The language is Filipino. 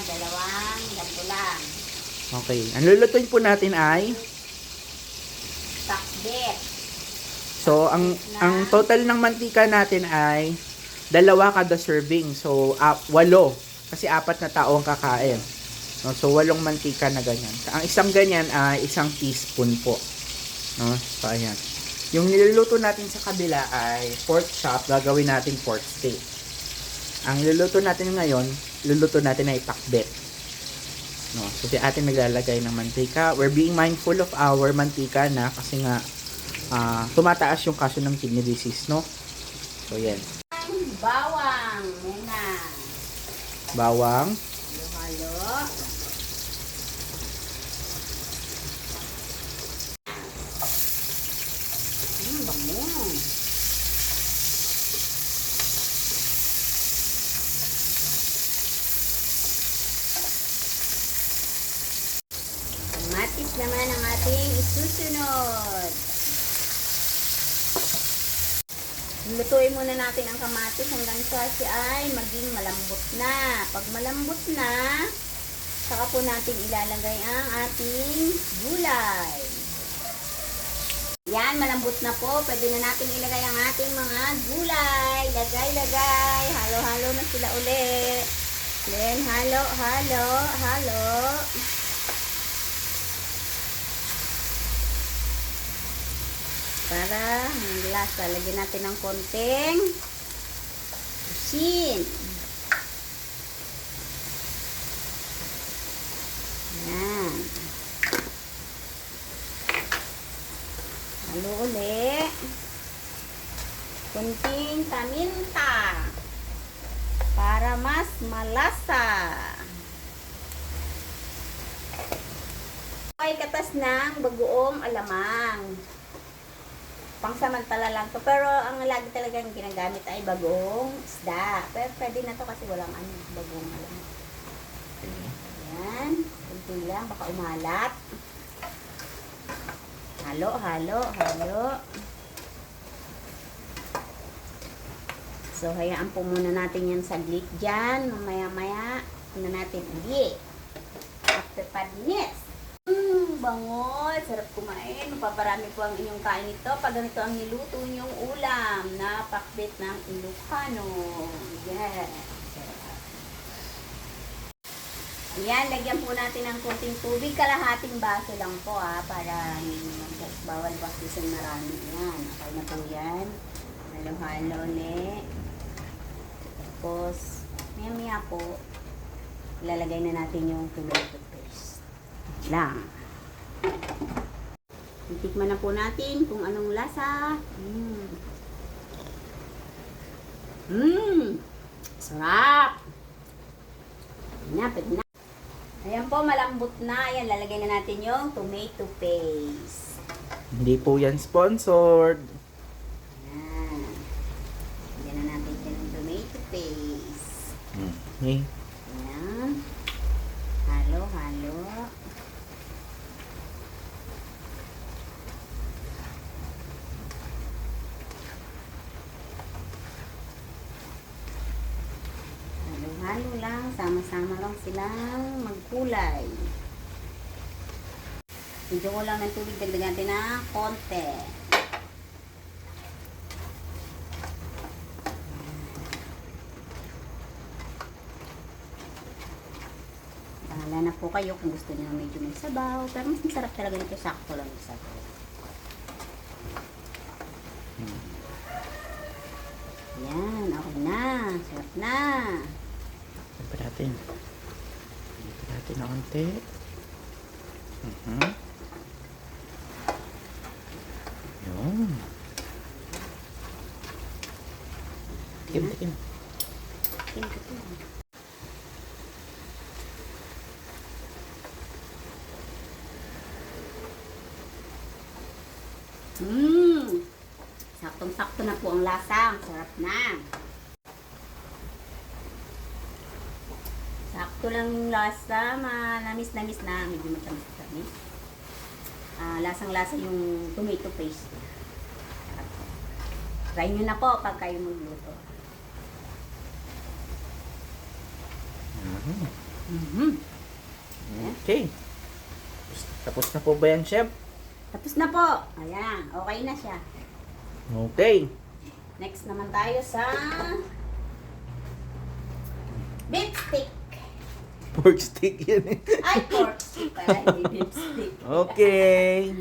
dalawang ganito lang. Okay. Ang lulutuin po natin ay Takbet. so ang total ng mantika natin ay 2 kada serving. So 8 kasi 4 na tao ang kakain. No, so 8 mantika na ganyan. Ang isang ganyan ay 1 teaspoon po. No, so ayan. Yung niluluto natin sa kabila ay pork chop, gagawin natin pork steak. Ang luluto natin ngayon, luluto natin ay pakbet. No, so di atin naglalagay ng mantika. We're being mindful of our mantika na kasi nga tumataas yung kaso ng kidney disease, no? So yan. Bawang muna. Bawang. Halo-halo. Bango. Kamatis naman ang ating isusunod. Lutuin muna natin ang kamatis hanggang sa siya ay maging malambot na. Pag malambot na, saka po natin ilalagay ang ating gulay. Yan, malambot na po. Pwede na natin ilagay ang ating mga gulay. Lagay. Halo-halo na sila uli. Then, halo. Para ang lasa, lagyan natin ng konting asin. Yan. Halo uli. Konting paminta para mas malasa. Ay katas ng bagoong alamang. Pangsamantala lang to. Pero ang lagi talagang ginagamit ay bagoong isda. Pero pwede na to kasi walang bagoong alamang. Ayan. Kunti lang. Baka umalat. Halo. So, hayaan po muna natin yan saglit dyan. Mamaya-maya, natin ulit. After 5 minutes. Bango. Sarap kumain. Mapaparami po ang inyong kain ito. Pag ganito ang niluto niyong ulam na pakbet ng Ilocano. Yes. Ayan, lagyan po natin ng konting tubig. Kalahating baso lang po para bawal baktisan marami. Yan. Okay na po yan. Halo-halo ulit. Tapos, maya-maya po, ilalagay na natin yung tomato paste. Lang. Tikman na po natin kung anong lasa. Sarap! Pwede na. Ayan po, malambot na. Ayan, lalagay na natin yung tomato paste. Hindi po yan sponsored. Ayan. Lagyan na natin yung tomato paste. Okay. Ayan. Halo. Halo lang, sama-sama lang silang magkulay. Medyo ko lang ng tubig, dagdagan natin na konti. Bahala na po kayo kung gusto niyo medyo may sabaw. Pero mas masarap talaga nito, sakto lang yung sabaw. Yan, okay na. Sarap na. Lipat natin na konti. Yun. Tikim. Saktong-sakto na po ang lasa. Sarap na. Sakto lang yung lasa. Manamis-namis na. Medyo matamis-tamis. Lasang-lasa yung tomato paste. Try nyo na po pag kayo magluto. Mhm. Okay. Tapos na po ba yan, chef? Tapos na po. Ayan, okay na siya. Okay. Next naman tayo sa beef stick. Pork stick yan eh. Ay, pork stick pala, hindi beef stick. Okay.